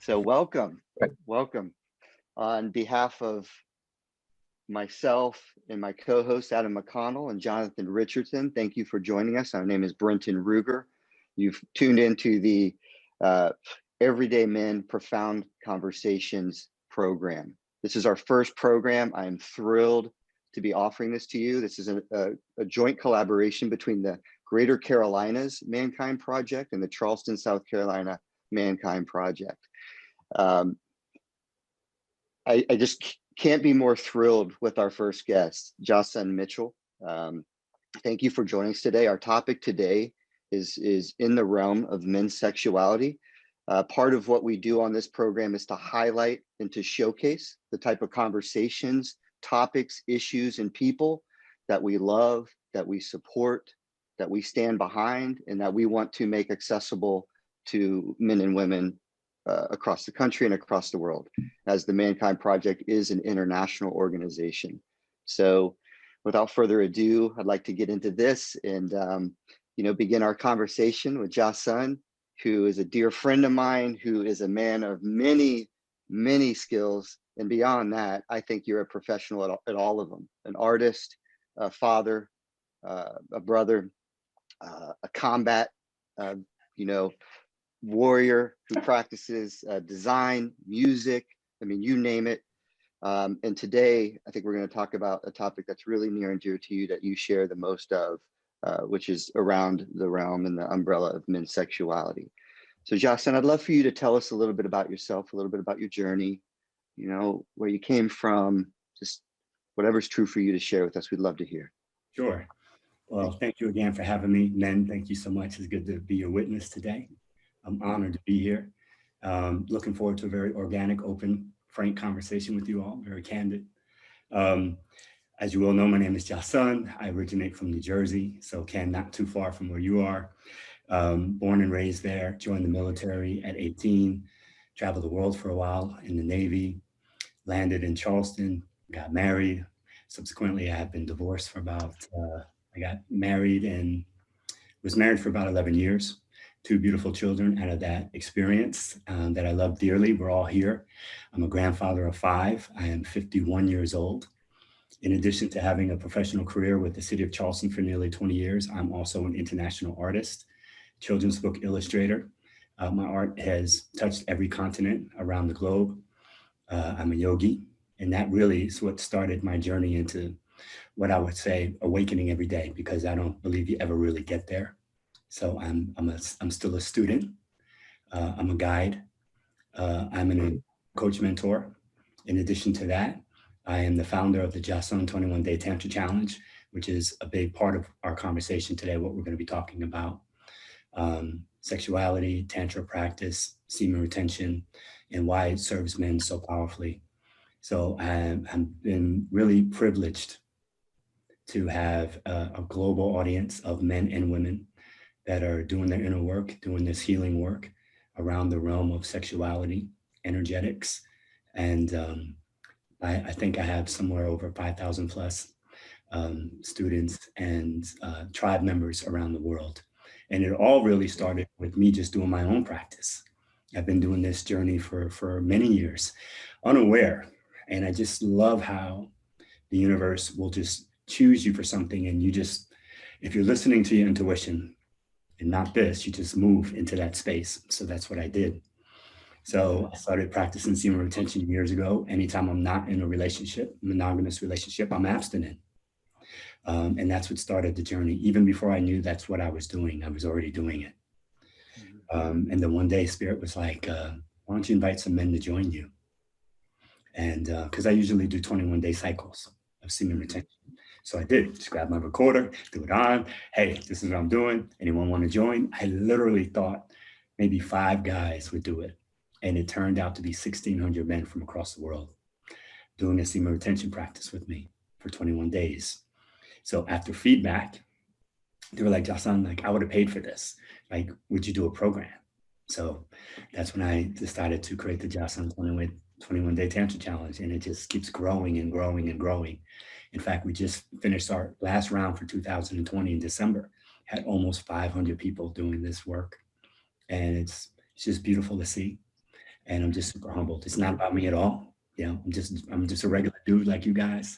So welcome. On behalf of myself and my co-host Adam McConnell and Jonathan Richardson, thank you for joining us. Our name is Brenton Ruger. You've tuned into the Everyday Men Profound Conversations program. This is our first program. I am thrilled to be offering this to you. This is a joint collaboration between the Greater Carolinas Mankind Project and the Charleston, South Carolina Mankind Project. I just can't be more thrilled with our first guest, JahSun Mitchell. Thank you for joining us today. Our topic today is in the realm of men's sexuality. Part of what we do on this program is to highlight and to showcase the type of conversations, topics, issues, and people that we love, that we support, that we stand behind, and that we want to make accessible to men and women across the country and across the world, as the Mankind Project is an international organization. So without further ado, I'd like to get into this and begin our conversation with JahSun, who is a dear friend of mine, who is a man of many, many skills. And beyond that, I think you're a professional at all of them: an artist, a father, a brother, a combat, warrior who practices design, music, I mean, you name it. And today, I think we're going to talk about a topic that's really near and dear to you, that you share the most of, which is around the realm and the umbrella of men's sexuality. So JahSun, I'd love for you to tell us a little bit about yourself, a little bit about your journey, where you came from, just whatever's true for you to share with us. We'd love to hear. Sure. Well, thank you again for having me. Len, thank you so much. It's good to be your witness today. I'm honored to be here. Looking forward to a very organic, open, frank conversation with you all, very candid. As you all know, my name is JahSun. I originate from New Jersey, so not too far from where you are. Born and raised there, joined the military at 18, traveled the world for a while in the Navy, landed in Charleston, got married. Subsequently, I have been divorced for I got married and was married for about 11 years. 2 beautiful children out of that experience that I love dearly. We're all here. I'm a grandfather of 5. I am 51 years old. In addition to having a professional career with the city of Charleston for nearly 20 years, I'm also an international artist, children's book illustrator. My art has touched every continent around the globe. I'm a yogi, and that really is what started my journey into what I would say awakening every day, because I don't believe you ever really get there. So I'm still a student. I'm a guide. I'm a coach mentor. In addition to that, I am the founder of the JahSun 21-Day Tantra Challenge, which is a big part of our conversation today, what we're going to be talking about. Sexuality, Tantra practice, semen retention, and why it serves men so powerfully. So I've been really privileged to have a global audience of men and women that are doing their inner work, doing this healing work around the realm of sexuality, energetics. And I think I have somewhere over 5,000 plus students and tribe members around the world. And it all really started with me just doing my own practice. I've been doing this journey for many years, unaware. And I just love how the universe will just choose you for something. And you just, if you're listening to your intuition, and not this, you just move into that space. So that's what I did. So I started practicing semen retention years ago. Anytime I'm not in a relationship, monogamous relationship, I'm abstinent. And that's what started the journey. Even before I knew that's what I was doing, I was already doing it. And then one day Spirit was like, why don't you invite some men to join you? And because I usually do 21-day cycles of semen retention. So I did, just grab my recorder, do it on. Hey, this is what I'm doing. Anyone want to join? I literally thought maybe 5 guys would do it. And it turned out to be 1,600 men from across the world doing a semen retention practice with me for 21 days. So after feedback, they were like, JahSun, like, I would have paid for this. Like, would you do a program? So that's when I decided to create the JahSun 21-Day Tantra Challenge. And it just keeps growing and growing and growing. In fact, we just finished our last round for 2020 in December, had almost 500 people doing this work. And it's just beautiful to see. and I'm just super humbled. It's not about me at all. You know, I'm just a regular dude like you guys.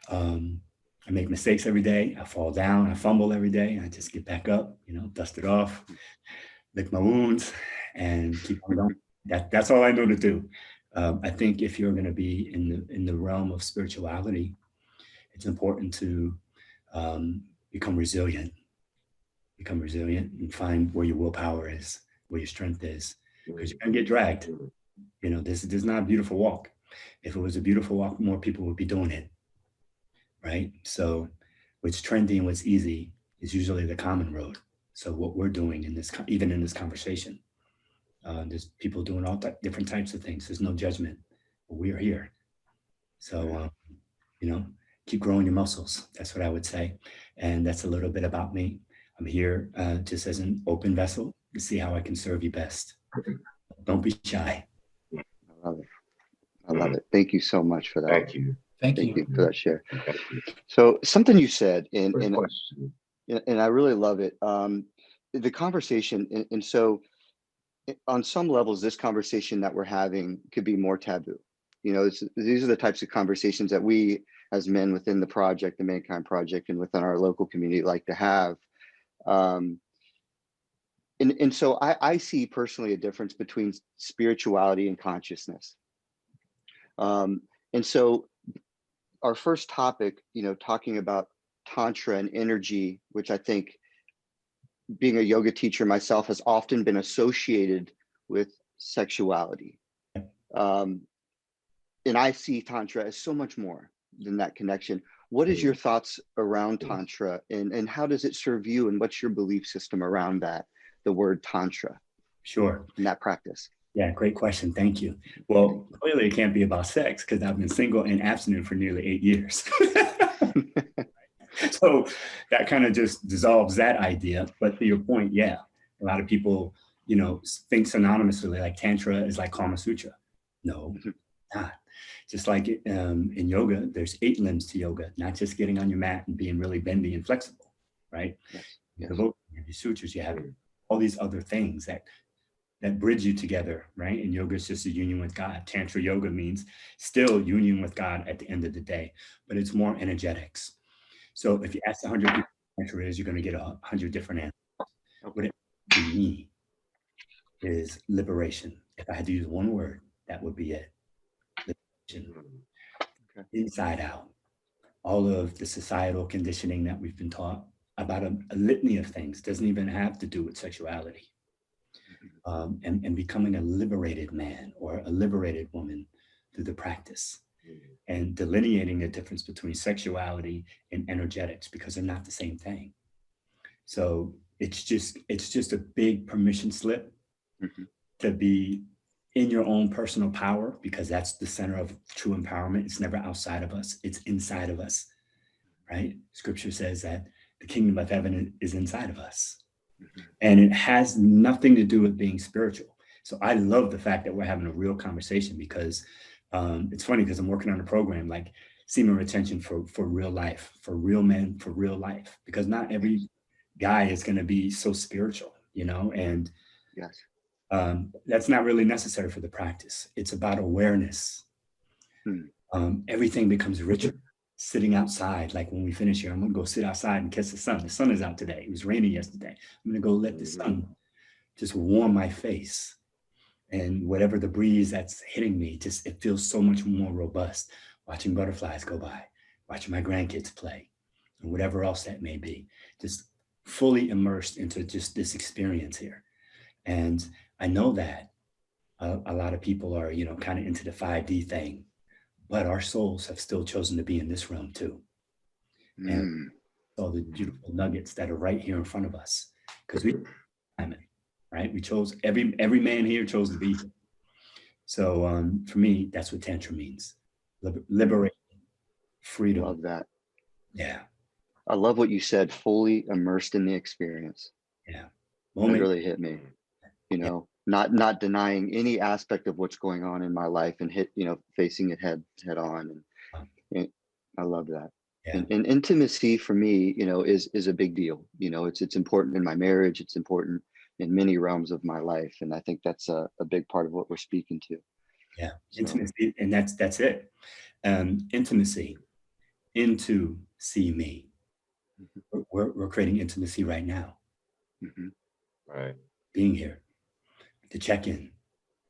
I make mistakes every day. I fall down. I fumble every day. I just get back up. You know, dust it off, lick my wounds, and keep on going. That's all I know to do. I think if you're going to be in the realm of spirituality, it's important to become resilient. Become resilient and find where your willpower is, where your strength is, because you're going to get dragged. You know, this is not a beautiful walk. If it was a beautiful walk, more people would be doing it, right? So what's trendy and what's easy is usually the common road. So what we're doing in this, even in this conversation, there's people doing all different types of things. There's no judgment, but we are here. So, you know, keep growing your muscles. That's what I would say. And that's a little bit about me. I'm here just as an open vessel to see how I can serve you best. Don't be shy. I love it. I love it. Thank you so much for that. Thank you. Thank you for that share. So something you said, and I really love it. The conversation, and so on some levels, this conversation that we're having could be more taboo. You know, these are the types of conversations that we, as men within the project, the Mankind Project, and within our local community, like to have. And so I see personally a difference between spirituality and consciousness. And so our first topic, you know, talking about Tantra and energy, which I think, being a yoga teacher myself, has often been associated with sexuality. And I see Tantra as so much more than that connection. What is your thoughts around Tantra, and how does it serve you, and what's your belief system around that, the word Tantra? Sure. In that practice. Yeah, great question. Thank you. Well, clearly it can't be about sex because I've been single and abstinent for nearly 8 years. So that kind of just dissolves that idea. But to your point, yeah, a lot of people, you know, think synonymously like Tantra is like Kama Sutra. No, not. Just like in yoga, there's 8 limbs to yoga, not just getting on your mat and being really bendy and flexible, right? Yes. You have your sutras, you have all these other things that bridge you together, right? And yoga is just a union with God. Tantra yoga means still union with God at the end of the day, but it's more energetics. So if you ask 100 people what Tantra is, you're going to get 100 different answers. What it to me is liberation. If I had to use one word, that would be it. Liberation. Okay. Inside out. All of the societal conditioning that we've been taught about a litany of things doesn't even have to do with sexuality. And becoming a liberated man or a liberated woman through the practice, and delineating the difference between sexuality and energetics, because they're not the same thing. So it's just a big permission slip to be in your own personal power, because that's the center of true empowerment. It's never outside of us, it's inside of us, right? Scripture says that the kingdom of heaven is inside of us. And it has nothing to do with being spiritual. So I love the fact that we're having a real conversation, because it's funny, because I'm working on a program like semen retention for real life, for real men, for real life, because not every guy is going to be so spiritual, you know, and yes, that's not really necessary for the practice. It's about awareness. Everything becomes richer. Sitting outside, like when we finish here, I'm gonna go sit outside and kiss the sun. The sun is out today. It was raining yesterday. I'm gonna go let the sun just warm my face, and whatever the breeze that's hitting me, just it feels so much more robust. Watching butterflies go by, watching my grandkids play, and whatever else that may be, just fully immersed into just this experience here. And I know that a lot of people are, you know, kind of into the 5D thing, but our souls have still chosen to be in this realm too. And all the beautiful nuggets that are right here in front of us, because we, right? We chose, every man here chose to be here. So for me, that's what Tantra means. Liberation, freedom. Love that. Yeah. I love what you said, fully immersed in the experience. Yeah. That really hit me. You know, not denying any aspect of what's going on in my life, and facing it head on. And I love that. Yeah. And intimacy for me, you know, is a big deal. You know, it's important in my marriage. It's important in many realms of my life. And I think that's a big part of what we're speaking to. Yeah, So, intimacy, and that's it. Intimacy into see me. We're creating intimacy right now. mhm, Right. Being here to check in.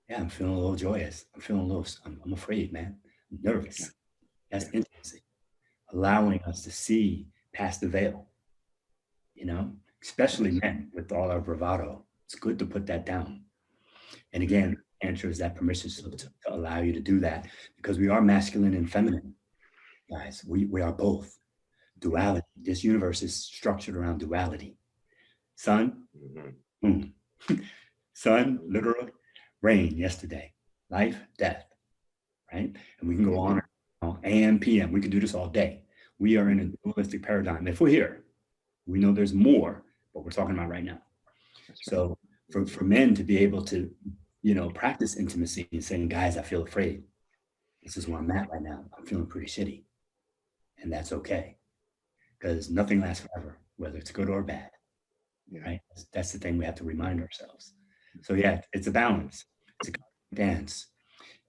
Yeah, I'm feeling a little joyous. I'm feeling a little. I'm afraid, man. I'm yeah, nervous. That's yeah, intimacy, allowing us to see past the veil. You know, especially yes, men with all our bravado. It's good to put that down. And mhm, again, Tantra is that permission slip to allow you to do that, because we are masculine and feminine, guys. We are both. Duality. This universe is structured around duality. Sun, Mhm. moon. Sun, literally, rain yesterday. Life, death, right? And we can go on AM, PM. We can do this all day. We are in a dualistic paradigm. If we're here, we know there's more, but we're talking about right now. that's right. So for men to be able to, practice intimacy and saying, guys, I feel afraid. This is where I'm at right now. I'm feeling pretty shitty. And that's okay, because nothing lasts forever, whether it's good or bad, Yeah, right? That's the thing we have to remind ourselves. So yeah, it's a balance. It's a dance.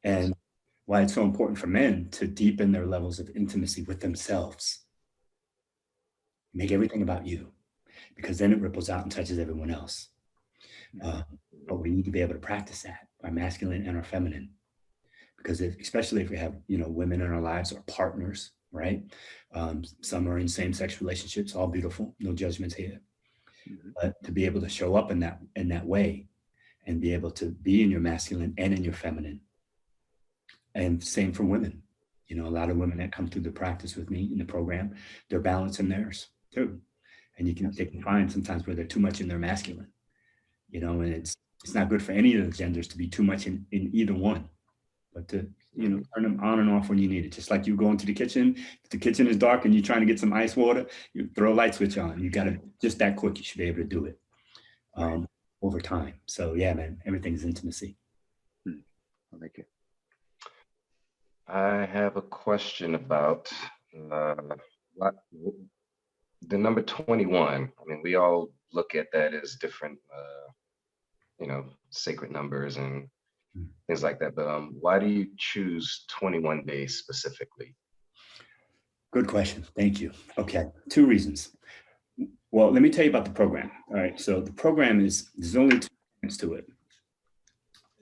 And why it's so important for men to deepen their levels of intimacy with themselves. Make everything about you, because then it ripples out and touches everyone else. But we need to be able to practice that, our masculine and our feminine, because especially if we have women in our lives or partners, right? Some are in same-sex relationships, all beautiful, no judgments here. mhm, But to be able to show up in that way, and be able to be in your masculine and in your feminine. And same for women. A lot of women that come through the practice with me in the program, they're balancing theirs too. And they can find sometimes where they're too much in their masculine, and it's not good for any of the genders to be too much in either one, but to, turn them on and off when you need it. Just like you go into the kitchen, if the kitchen is dark and you're trying to get some ice water, you throw a light switch on. You got to, just that quick, you should be able to do it over time. So yeah, man, everything's intimacy. I like it. I have a question about what, the number 21. I mean, we all look at that as different, sacred numbers and Mm. things like that. But why do you choose 21 days specifically? Good question. Thank you. Okay, 2 reasons. Well, let me tell you about the program. All right, so the program there's only 2 things to it.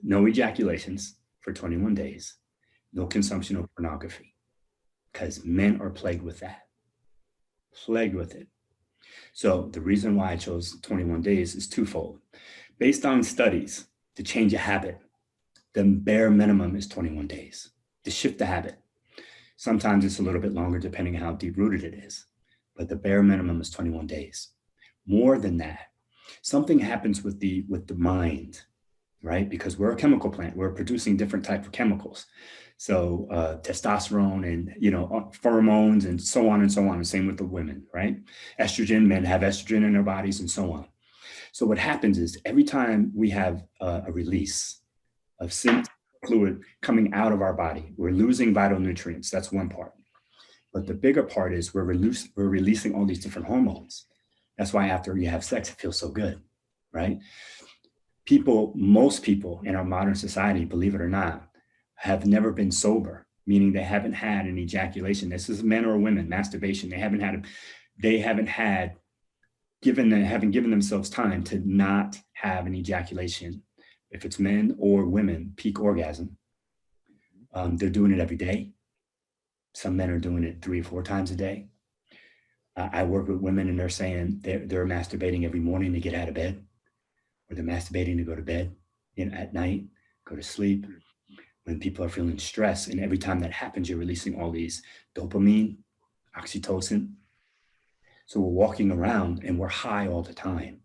No ejaculations for 21 days, no consumption of pornography, because men are plagued with that, plagued with it. So the reason why I chose 21 days is twofold. Based on studies, to change a habit, the bare minimum is 21 days to shift the habit. Sometimes it's a little bit longer depending on how deep rooted it is, but the bare minimum is 21 days. More than that, something happens with the mind, right? Because we're a chemical plant, we're producing different type of chemicals. So testosterone and pheromones and so on and so on. And same with the women, right? Estrogen, men have estrogen in their bodies and so on. So what happens is every time we have a release of fluid coming out of our body, we're losing vital nutrients. That's one part. But the bigger part is we're releasing all these different hormones. That's why after you have sex, it feels so good, right? Most people in our modern society, believe it or not, have never been sober, meaning they haven't had an ejaculation. This is men or women, masturbation. They haven't given themselves time to not have an ejaculation. If it's men or women, peak orgasm, they're doing it every day. Some men are doing it 3 or 4 times a day. I work with women and they're saying they're masturbating every morning to get out of bed, or they're masturbating to go to bed at night, go to sleep. When people are feeling stress, and every time that happens, you're releasing all these dopamine, oxytocin. So we're walking around and we're high all the time.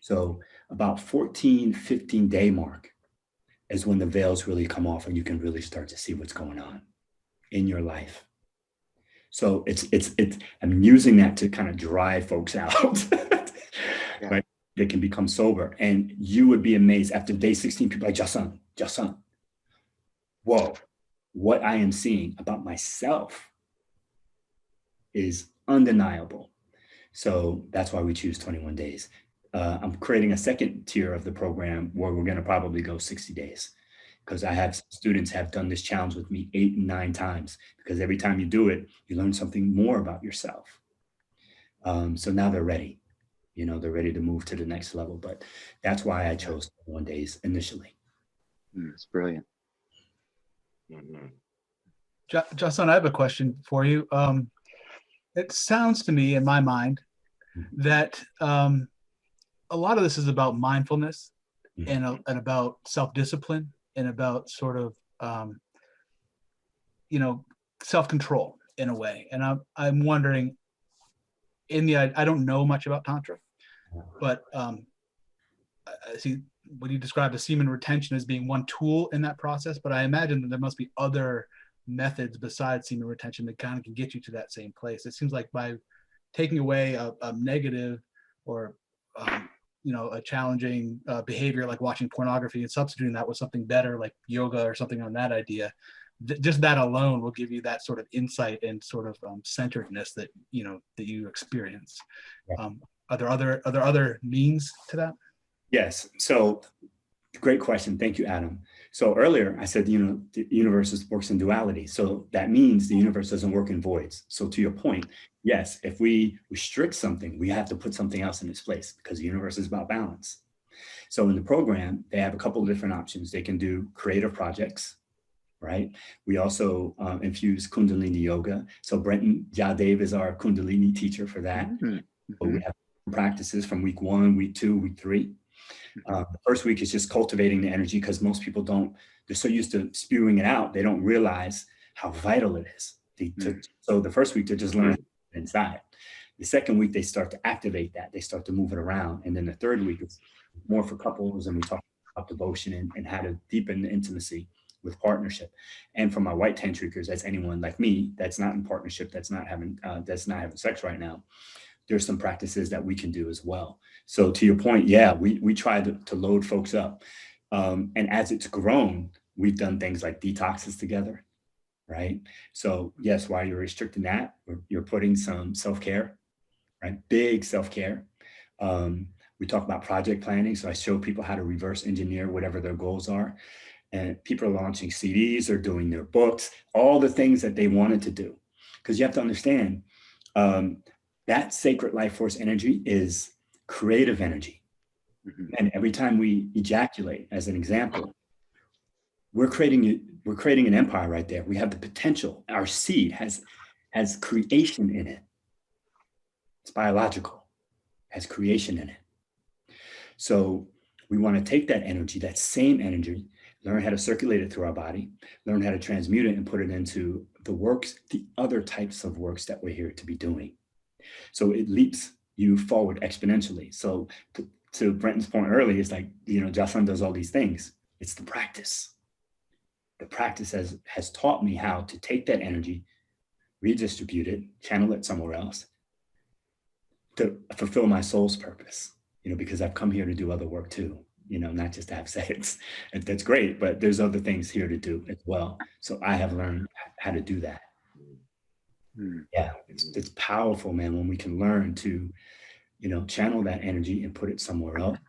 So about 14, 15 day mark is when the veils really come off and you can really start to see what's going on in your life. So it's I'm using that to kind of drive folks out, Yeah. right? They can become sober. And you would be amazed after day 16, people like, JahSun, whoa, what I am seeing about myself is undeniable. So that's why we choose 21 days. I'm creating a second tier of the program where we're going to probably go 60 days, because I have students have done this challenge with me 8 and 9 times, because every time you do it, you learn something more about yourself. So now they're ready. They're ready to move to the next level. But that's why I chose 21 days initially. It's brilliant. Mhm. JahSun, I have a question for you. It sounds to me in my mind that a lot of this is about mindfulness and about self-discipline and about sort of, self-control in a way. And I'm wondering, I don't know much about Tantra, but I see what you described as semen retention as being one tool in that process, but I imagine that there must be other methods besides semen retention that kind of can get you to that same place. It seems like by taking away a negative or a challenging behavior like watching pornography and substituting that with something better like yoga or something on that idea, just that alone will give you that sort of insight and sort of centeredness that you experience. Yeah. Are there other means to that? Yes. So great question. Thank you, Adam. So earlier I said, the universe works in duality. So that means the universe doesn't work in voids. So to your point, yes, if we restrict something, we have to put something else in its place, because the universe is about balance. So in the program, they have a couple of different options. They can do creative projects, right? We also infuse Kundalini yoga. So Brenton Yadev is our Kundalini teacher for that. Mm-hmm. So we have practices from week 1, week 2, week 3. The first week is just cultivating the energy, because most people they're so used to spewing it out, they don't realize how vital it is. So the first week, they're just learning inside. The second week, they start to activate that. They start to move it around. And then the third week is more for couples, and we talk about devotion and how to deepen the intimacy with partnership. And for my white tantrikers, that's anyone like me that's not in partnership, that's not having sex right now, there's some practices that we can do as well. So to your point, yeah, we try to load folks up. And as it's grown, we've done things like detoxes together, right? So yes, while you're restricting that, you're putting some self-care, right? Big self-care. We talk about project planning. So I show people how to reverse engineer whatever their goals are. And people are launching CDs, they're doing their books, all the things that they wanted to do. Because you have to understand, that sacred life force energy is creative energy. And every time we ejaculate, as an example, we're creating an empire right there. We have the potential. Our seed has creation in it. It's biological, has creation in it. So we want to take that energy, that same energy, learn how to circulate it through our body, learn how to transmute it and put it into the other types of works that we're here to be doing. So it leaps you forward exponentially. So to Brenton's point earlier, it's like, JahSun does all these things. It's the practice. The practice has taught me how to take that energy, redistribute it, channel it somewhere else to fulfill my soul's purpose, because I've come here to do other work too, not just to have sex. And that's great, but there's other things here to do as well. So I have learned how to do that. Yeah, it's powerful, man, when we can learn to, channel that energy and put it somewhere else.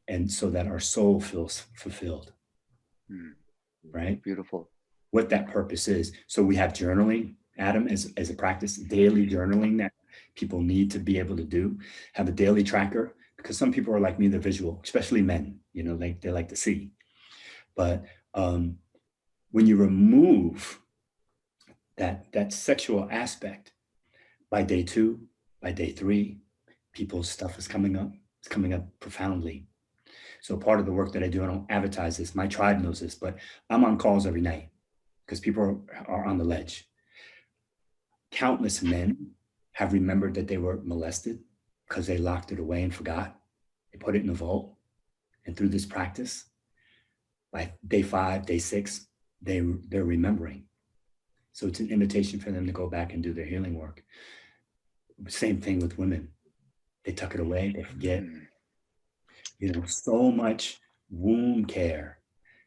And so that our soul feels fulfilled. Right? Beautiful. What that purpose is. So we have journaling, Adam, as a practice, daily journaling that people need to be able to do. Have a daily tracker, because some people are like me, they're visual, especially men, they like to see. But when you remove that sexual aspect, by day 2, by day 3, people's stuff is coming up. It's coming up profoundly. So part of the work that I do, I don't advertise this, my tribe knows this, but I'm on calls every night because people are on the ledge. Countless men have remembered that they were molested because they locked it away and forgot. They put it in a vault. And through this practice, by day 5, day 6, they're remembering. So it's an invitation for them to go back and do their healing work. Same thing with women. They tuck it away, they forget. So much womb care.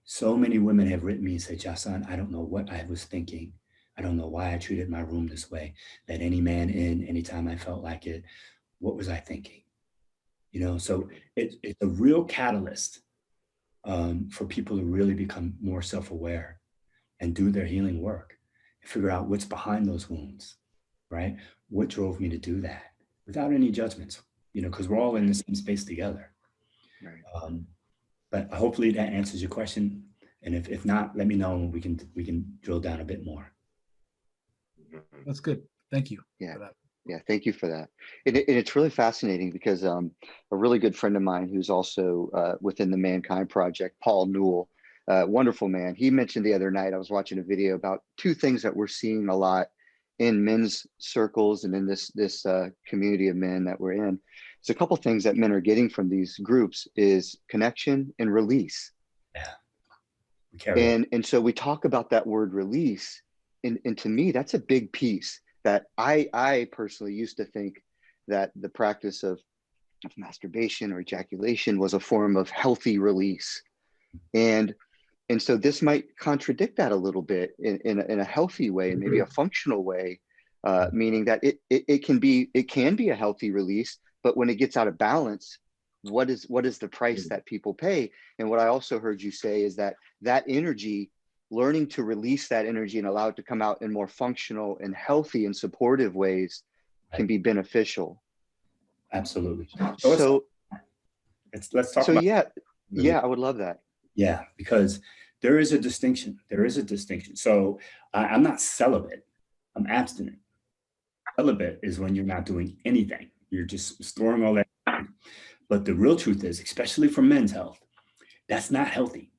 So many women have written me and said, JahSun, I don't know what I was thinking. I don't know why I treated my room this way. Let any man in anytime I felt like it. What was I thinking? You know, so it's a real catalyst for people to really become more self-aware and do their healing work and figure out what's behind those wounds, right? What drove me to do that without any judgments, you know, because we're all in the same space together. Right. But hopefully that answers your question. And if not, let me know and we can drill down a bit more. That's good. Thank you. Yeah. For that. Yeah, thank you for that. And it's really fascinating because a really good friend of mine who's also within the Mankind Project, Paul Newell, wonderful man. He mentioned the other night, I was watching a video about two things that we're seeing a lot in men's circles and in this community of men that we're in. So a couple of things that men are getting from these groups is connection and release. Yeah. We carry And so we talk about that word release. And to me, that's a big piece that I personally used to think that the practice of masturbation or ejaculation was a form of healthy release. And so this might contradict that a little bit in a healthy way, and maybe a functional way, meaning that it can be a healthy release, but when it gets out of balance, what is the price that people pay? And what I also heard you say is that energy, learning to release that energy and allow it to come out in more functional and healthy and supportive ways can be beneficial. Absolutely. So let's talk about yeah, I would love that. Yeah, because there is a distinction. So I'm not celibate. I'm abstinent. Celibate is when you're not doing anything. You're just storing all that. But the real truth is, especially for men's health, that's not healthy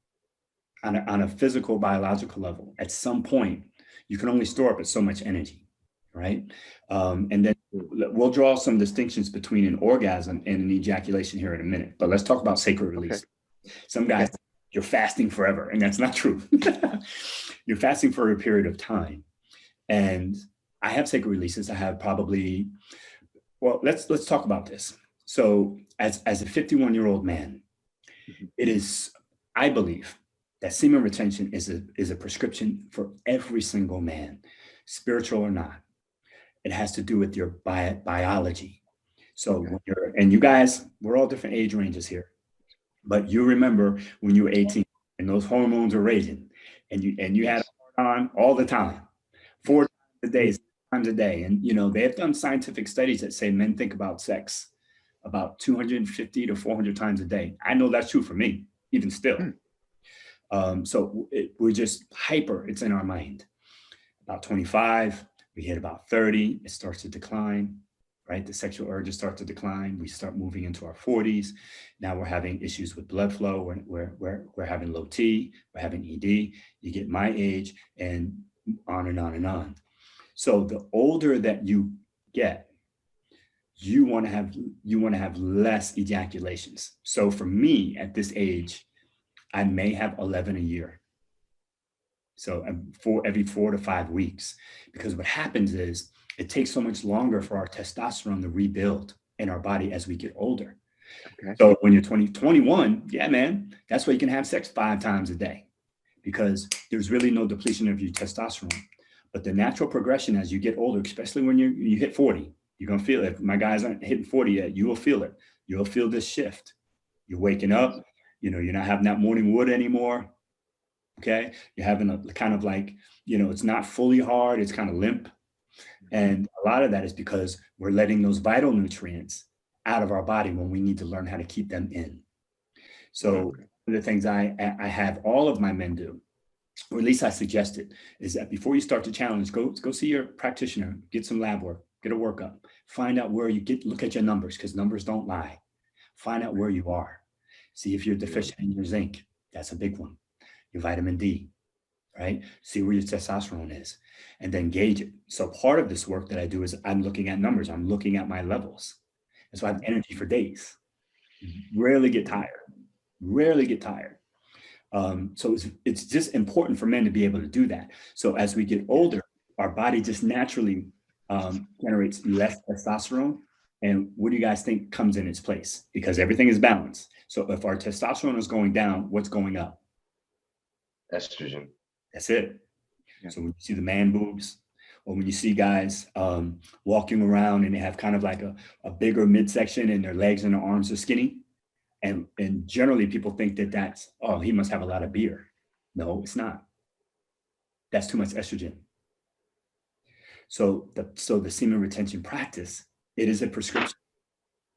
on a physical, biological level. At some point, you can only store up so much energy, right? And then we'll draw some distinctions between an orgasm and an ejaculation here in a minute. But let's talk about sacred release. Okay. Some guys, you're fasting forever, and that's not true. You're fasting for a period of time. And I have sacred releases. I have probably, well, let's talk about this. So as a 51-year-old man, it is, I believe, that semen retention is a prescription for every single man, spiritual or not. It has to do with your biology. So when you're, and you guys, we're all different age ranges here, but you remember when you were 18 and those hormones are raging, and you had on all the time, 4 times a day. And you know, they have done scientific studies that say men think about sex about 250 to 400 times a day. I know that's true for me, even still. So we're just hyper, it's in our mind. About 25, we hit about 30, it starts to decline, right? The sexual urges start to decline. We start moving into our 40s. Now we're having issues with blood flow. We're having low T, we're having ED. You get my age, and on and on and on. So the older that you get, you want to have less ejaculations. So for me at this age, I may have 11 a year. So for every 4 to 5 weeks, because what happens is it takes so much longer for our testosterone to rebuild in our body as we get older. Okay. So when you're 21, yeah, man, that's why you can have sex 5 times a day, because there's really no depletion of your testosterone. But the natural progression as you get older, especially when you hit 40, you're going to feel it. If my guys aren't hitting 40 yet, you will feel it. You'll feel this shift. You're waking up, you know, you're not having that morning wood anymore. Okay. You're having a kind of like, you know, it's not fully hard. It's kind of limp. And a lot of that is because we're letting those vital nutrients out of our body when we need to learn how to keep them in. So one of the things I have all of my men do, or at least I suggest it, is that before you start the challenge, go see your practitioner, get some lab work, get a workup, find out where you look at your numbers, because numbers don't lie. Find out where you are. See if you're deficient in your zinc. That's a big one. Your vitamin D, right? See where your testosterone is, and then gauge it. So part of this work that I do is I'm looking at numbers. I'm looking at my levels. And so I have energy for days. Rarely get tired. So it's just important for men to be able to do that. So as we get older, our body just naturally generates less testosterone. And what do you guys think comes in its place? Because everything is balanced. So if our testosterone is going down, what's going up? Estrogen. That's it. Yeah. So when you see the man boobs, or when you see guys walking around and they have kind of like a bigger midsection and their legs and their arms are skinny. And generally people think that that's, oh, he must have a lot of beer. No, it's not. That's too much estrogen. So the semen retention practice, it is a prescription.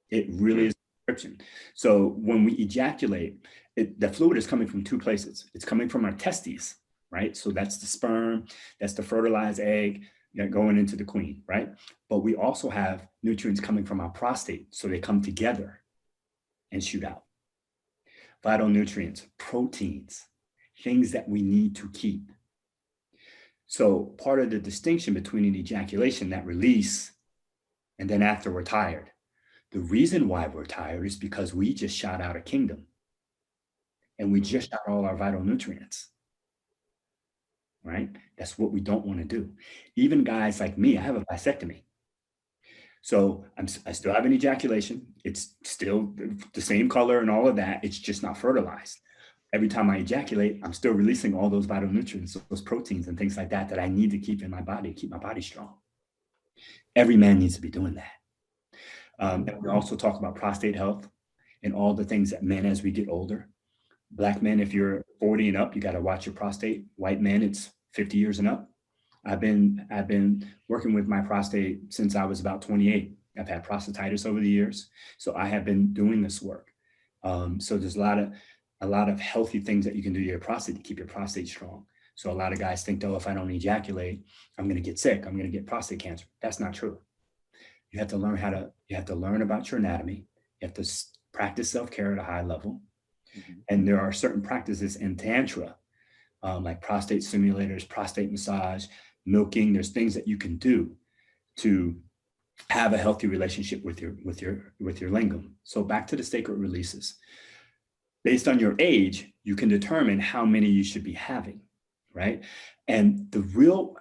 It really is a prescription. So when we ejaculate, the fluid is coming from two places. It's coming from our testes, right? So that's the sperm, that's the fertilized egg going into the queen, right? But we also have nutrients coming from our prostate. So they come together and shoot out. Vital nutrients, proteins, things that we need to keep. So part of the distinction between an ejaculation, that release, and then after we're tired. The reason why we're tired is because we just shot out a kingdom. And we just shot all our vital nutrients. Right? That's what we don't want to do. Even guys like me, I have a vasectomy. So I still have an ejaculation. It's still the same color and all of that. It's just not fertilized. Every time I ejaculate, I'm still releasing all those vital nutrients, those proteins and things like that that I need to keep in my body, keep my body strong. Every man needs to be doing that. And we also talk about prostate health and all the things that men, as we get older. Black men, if you're 40 and up, you got to watch your prostate. White men, it's 50 years and up. I've been working with my prostate since I was about 28. I've had prostatitis over the years, so I have been doing this work. So there's a lot of healthy things that you can do to your prostate to keep your prostate strong. So a lot of guys think, oh, if I don't ejaculate, I'm going to get sick. I'm going to get prostate cancer. That's not true. You have to learn about your anatomy. You have to practice self-care at a high level. Mm-hmm. And there are certain practices in Tantra, like prostate simulators, prostate massage, milking. There's things that you can do to have a healthy relationship with your lingam. So back to the sacred releases. Based on your age, you can determine how many you should be having, right? And the real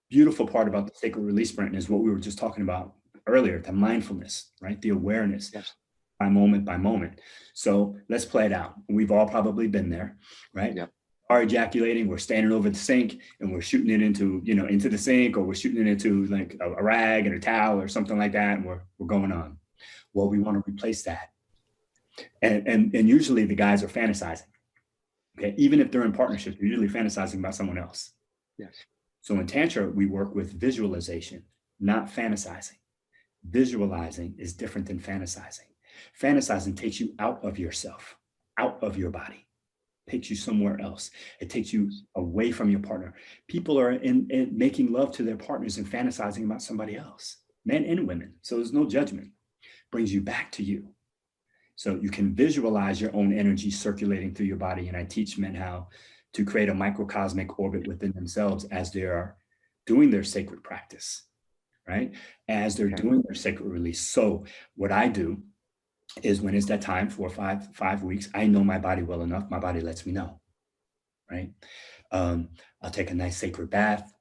beautiful part about the sacred release, Brenton, is what we were just talking about earlier, the mindfulness, right? The awareness. Yes. By moment. So let's play it out. We've all probably been there, right? Yep. Are ejaculating, we're standing over the sink and we're shooting it into the sink, or we're shooting it into like a rag and a towel or something like that, and we're going on. Well, we want to replace that. And usually the guys are fantasizing. Okay, even if they're in partnership, they're usually fantasizing about someone else. Yes. So in Tantra, we work with visualization, not fantasizing. Visualizing is different than fantasizing. Fantasizing takes you out of yourself, out of your body, takes you somewhere else. It takes you away from your partner. People are in making love to their partners and fantasizing about somebody else, men and women. So there's no judgment. Brings you back to you. So you can visualize your own energy circulating through your body. And I teach men how to create a microcosmic orbit within themselves as they are doing their sacred practice, right? As they're doing their sacred release. So what I do is when it's that time, 4 or 5 weeks, I know my body well enough. My body lets me know, right? I'll take a nice sacred bath.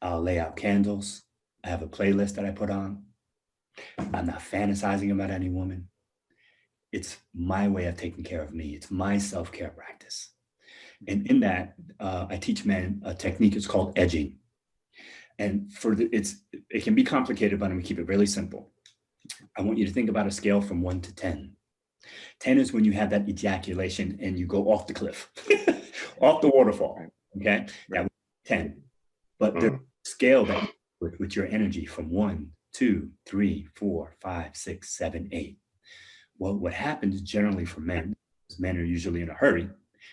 I'll lay out candles. I have a playlist that I put on. I'm not fantasizing about any woman. It's my way of taking care of me. It's my self-care practice. And in that, I teach men a technique. It's called edging. And it can be complicated, but I'm gonna keep it really simple. I want you to think about a scale from 1 to 10. 10 is when you have that ejaculation and you go off the cliff, off the waterfall, okay? That 10. But the scale that with your energy from 1, 2, 3, 4, 5, 6, 7, 8. Well, what happens generally for men, because men are usually in a hurry,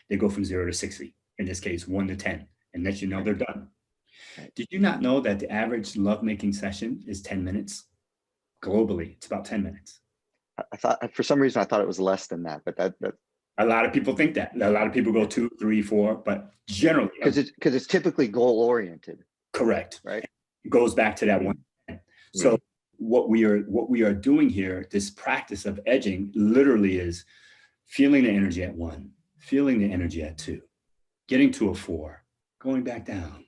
they go from 0 to 60. In this case, 1 to 10, and let you know they're done. Did you not know that the average lovemaking session is 10 minutes? Globally, it's about 10 minutes. I thought, for some reason, I thought it was less than that, but that a lot of people think that. A lot of people go 2, 3, 4, but generally, because it's typically goal oriented. Correct. Right. It goes back to that 1 to 10. So what we are doing here, this practice of edging, literally is feeling the energy at 1, feeling the energy at 2, getting to a 4, going back down,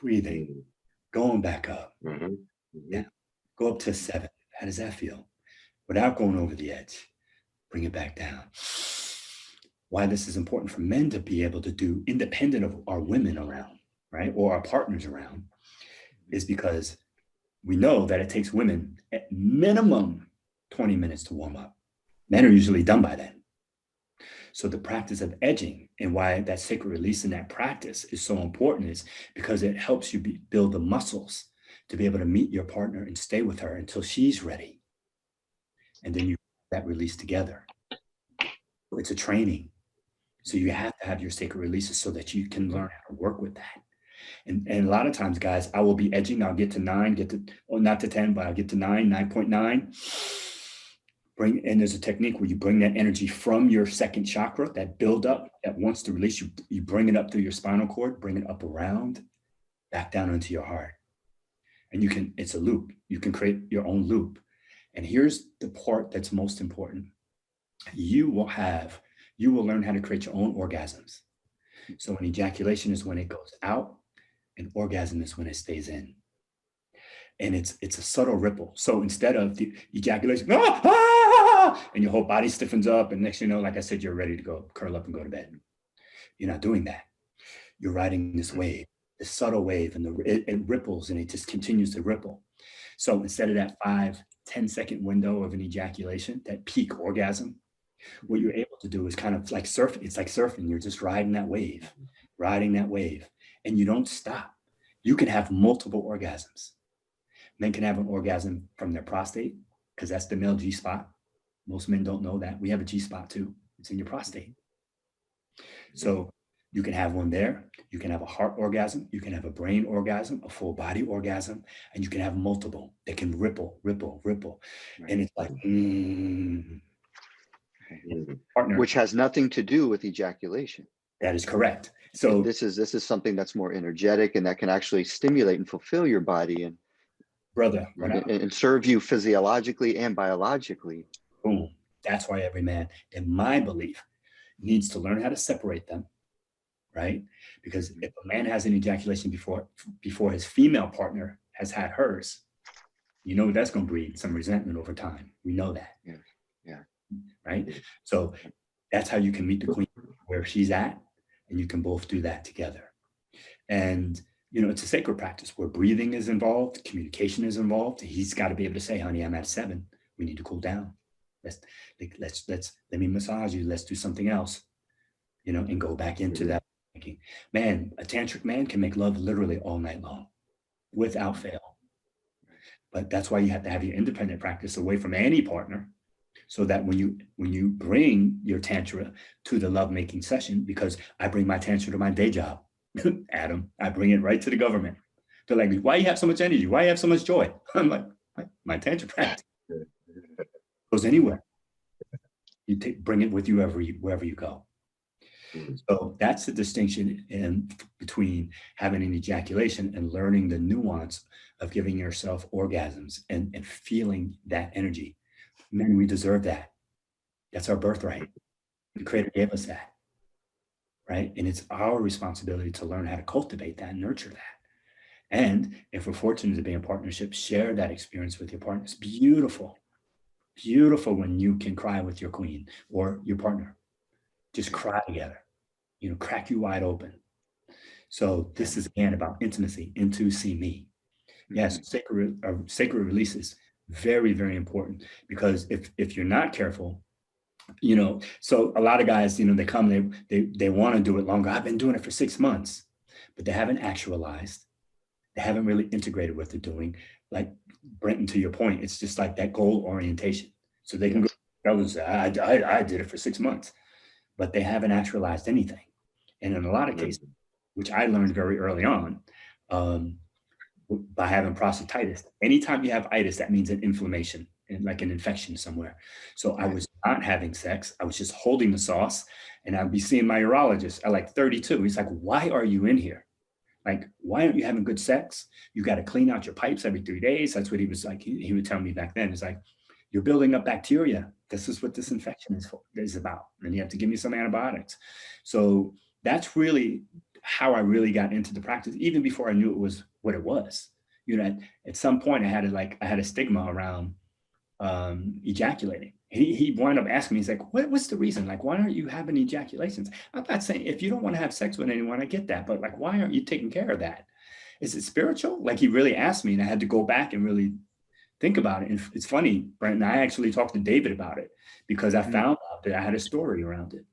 breathing, going back up. Yeah. Go up to 7. How does that feel? Without going over the edge, bring it back down. Why this is important for men to be able to do independent of our women around, right? Or our partners around, is because we know that it takes women at minimum 20 minutes to warm up. Men are usually done by then. So the practice of edging, and why that sacred release in that practice is so important, is because it helps you build the muscles to be able to meet your partner and stay with her until she's ready. And then you that release together. It's a training. So you have to have your sacred releases so that you can learn how to work with that. And a lot of times, guys, I will be edging. I'll get to 9, not to 10, but I'll get to 9.9. And there's a technique where you bring that energy from your second chakra, that build up, that wants to release, you bring it up through your spinal cord, bring it up around, back down into your heart. And it's a loop. You can create your own loop. And here's the part that's most important. You will learn how to create your own orgasms. So an ejaculation is when it goes out, and orgasm is when it stays in. And it's a subtle ripple. So instead of the ejaculation, and your whole body stiffens up, and next you know, like I said, you're ready to go curl up and go to bed. You're not doing that. You're riding this wave, this subtle wave, and it ripples, and it just continues to ripple. So instead of that 5-10 second window of an ejaculation, that peak orgasm, what you're able to do is kind of like surfing. It's like surfing. You're just riding that wave, and you don't stop. You can have multiple orgasms. Men can have an orgasm from their prostate, because that's the male G-spot. Most men don't know that. We have a G-spot too. It's in your prostate. So you can have one there. You can have a heart orgasm. You can have a brain orgasm, a full body orgasm, and you can have multiple that can ripple. Right. And it's like, partner. Which has nothing to do with ejaculation. That is correct. So this is something that's more energetic, and that can actually stimulate and fulfill your body and serve you physiologically and biologically. Boom. That's why every man, in my belief, needs to learn how to separate them, right? Because if a man has an ejaculation before his female partner has had hers, you know that's going to breed some resentment over time. We know that. Yeah. Right? So that's how you can meet the queen where she's at, and you can both do that together. And it's a sacred practice where breathing is involved, communication is involved. He's got to be able to say, honey, I'm at 7. We need to cool down. Let me massage you. Let's do something else, and go back into that. Man, a tantric man can make love literally all night long without fail. But that's why you have to have your independent practice away from any partner, so that when you bring your tantra to the lovemaking session, because I bring my tantra to my day job, Adam, I bring it right to the government. They're like, why you have so much energy? Why you have so much joy? I'm like, my tantra practice goes anywhere. You bring it with you wherever you go. So that's the distinction between having an ejaculation and learning the nuance of giving yourself orgasms and feeling that energy. Men, we deserve that. That's our birthright. The Creator gave us that, right? And it's our responsibility to learn how to cultivate that and nurture that. And if we're fortunate to be in partnership, share that experience with your partner. It's beautiful. Beautiful when you can cry with your queen or your partner. Just cry together, crack you wide open. So this is again about intimacy, into see me. Yes, sacred releases, very, very important, because if you're not careful, so a lot of guys, they come, they want to do it longer. I've been doing it for 6 months, but they haven't actualized. They haven't really integrated what they're doing. Like Brenton, to your point, it's just like that goal orientation. So they can go, fellas, I did it for 6 months, but they haven't actualized anything. And in a lot of cases, which I learned very early on, by having prostatitis, anytime you have itis, that means an inflammation and like an infection somewhere. So I was not having sex. I was just holding the sauce, and I'd be seeing my urologist at like 32. He's like, why are you in here? Like, why aren't you having good sex? You got to clean out your pipes every 3 days. That's what he was like. He would tell me back then. It's like, you're building up bacteria. This is what this infection is about. And you have to give me some antibiotics. So that's really how I really got into the practice, even before I knew it was what it was. At some point I had a stigma around ejaculating. He wound up asking me, he's like, what's the reason? Like, why aren't you having ejaculations? I'm not saying if you don't want to have sex with anyone, I get that. But like, why aren't you taking care of that? Is it spiritual? Like, he really asked me, and I had to go back and really think about it. And it's funny, Brent, I actually talked to David about it because I found out that I had a story around it.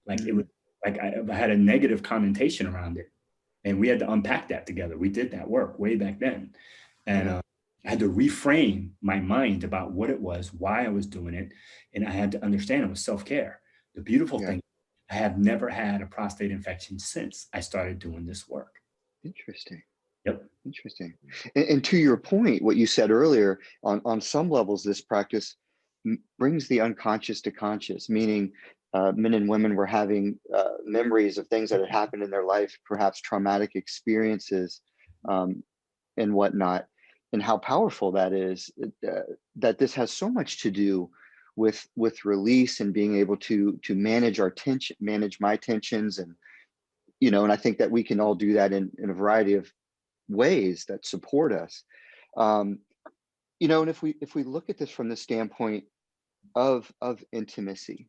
Like it was like I had a negative connotation around it. And we had to unpack that together. We did that work way back then. And I had to reframe my mind about what it was, why I was doing it. And I had to understand it was self-care. The beautiful thing, I have never had a prostate infection since I started doing this work. Interesting. Yep. Interesting. And to your point, what you said earlier, on some levels, this practice brings the unconscious to conscious, meaning men and women were having memories of things that had happened in their life, perhaps traumatic experiences and whatnot, and how powerful that is, that this has so much to do with release and being able to manage our tension, manage my tensions. And, you know, and I think that we can all do that in a variety of ways that support us. You know, and if we look at this from the standpoint of intimacy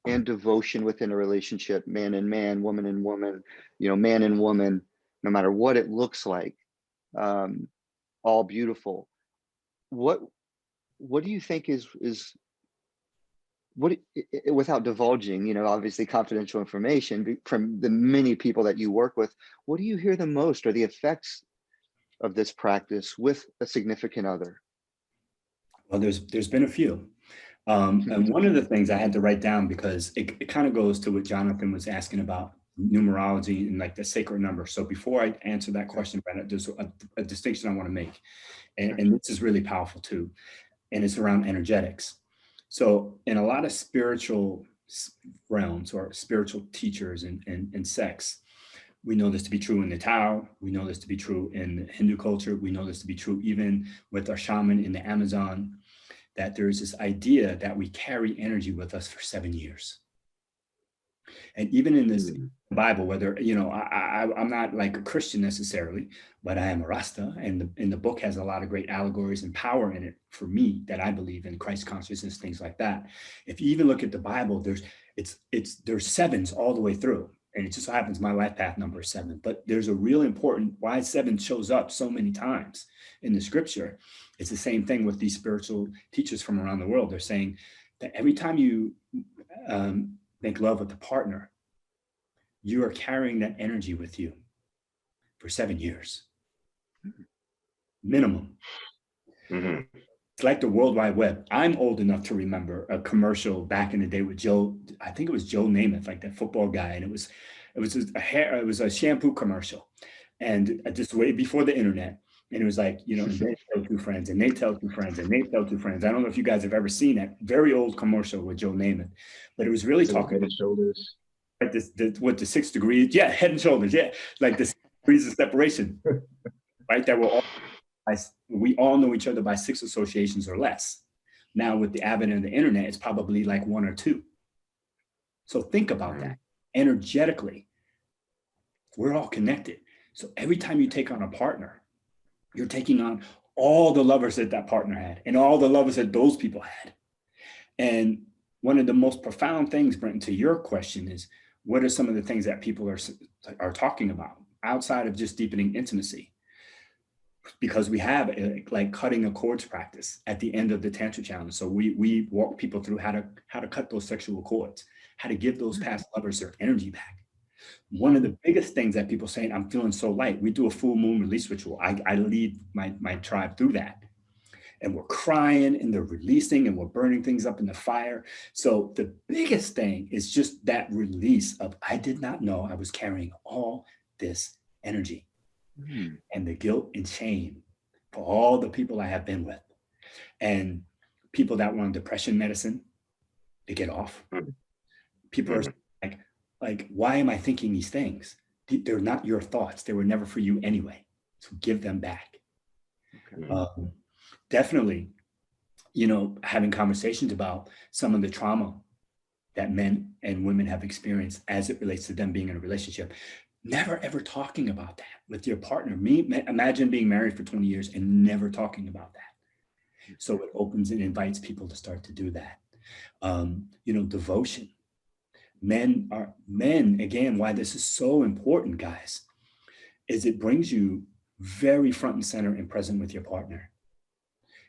and devotion within a relationship, man and man, woman and woman, you know, man and woman, no matter what it looks like, all beautiful. What do you think is what, without divulging, you know, obviously confidential information from the many people that you work with, what do you hear the most are the effects of this practice with a significant other? Well, there's been a few. And one of the things I had to write down, because it kind of goes to what Jonathan was asking about numerology and like the sacred number. So before I answer that question, Brandon, there's a distinction I want to make. And this is really powerful too. And it's around energetics. So in a lot of spiritual realms or spiritual teachers and sects, we know this to be true in the Tao. We know this to be true in Hindu culture. We know this to be true even with our shaman in the Amazon, that there's this idea that we carry energy with us for 7 years. And even in this Bible, whether, you know, I'm not like a Christian necessarily, but I am a Rasta, and the book has a lot of great allegories and power in it for me that I believe in Christ consciousness, things like that. If you even look at the Bible, there's sevens all the way through. And it just so happens my life path number is 7. But there's a real important why 7 shows up so many times in the scripture. It's the same thing with these spiritual teachers from around the world. They're saying that every time you make love with a partner, you are carrying that energy with you for 7 years, minimum. It's like the World Wide Web. I'm old enough to remember a commercial back in the day with Joe, I think it was Joe Namath, like that football guy. And it was a shampoo commercial. And just way before the internet. And it was like, you know, and they tell 2 friends and they tell 2 friends and they tell 2 friends. I don't know if you guys have ever seen that very old commercial with Joe Namath, but it was really talking Head and Shoulders. Like the 6 degrees. Yeah. Head and shoulders. Yeah. Like the 6 degrees of separation, right? That we all know each other by 6 associations or less. Now with the advent of the internet, it's probably like 1 or 2. So think about that. Energetically, we're all connected. So every time you take on a partner, you're taking on all the lovers that partner had and all the lovers that those people had. And one of the most profound things, Brenton, to your question is, what are some of the things that people are talking about outside of just deepening intimacy? Because we have like cutting a cords practice at the end of the Tantra challenge. So we walk people through how to cut those sexual cords, how to give those past lovers their energy back. One of the biggest things that people saying, I'm feeling so light. We do a full moon release ritual. I lead my tribe through that. And we're crying and they're releasing and we're burning things up in the fire. So the biggest thing is just that release of, I did not know I was carrying all this energy and the guilt and shame for all the people I have been with. And people that were on depression medicine, to get off. People are like, why am I thinking these things? They're not your thoughts. They were never for you anyway. So give them back. Definitely, you know, having conversations about some of the trauma that men and women have experienced as it relates to them being in a relationship. Never ever talking about that with your partner. Imagine being married for 20 years and never talking about that. So it opens and invites people to start to do that. Devotion. Men, again, why this is so important, guys, is it brings you very front and center and present with your partner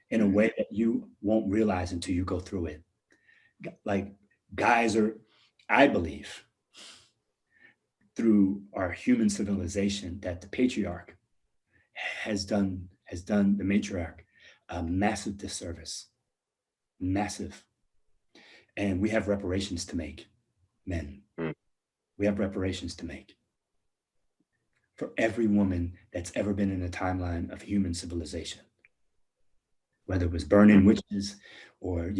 in a way that you won't realize until you go through it. Like, guys are, I believe, through our human civilization, that the patriarch has done the matriarch a massive disservice, massive. And we have reparations to make, men. We have reparations to make for every woman that's ever been in a timeline of human civilization, whether it was burning witches or,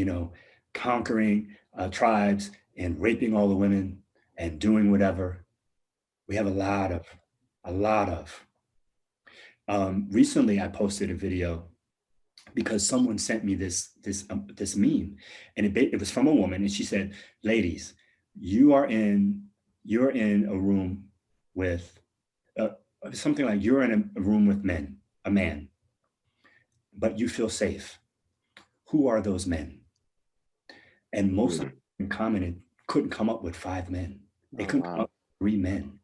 conquering tribes and raping all the women and doing whatever. We have a lot of. Recently, I posted a video because someone sent me this meme, and it was from a woman, and she said, "Ladies, you're in a room with something like you're in a room with a man, but you feel safe. Who are those men?" And most of them commented, couldn't come up with 5 men. They couldn't come up with 3 men.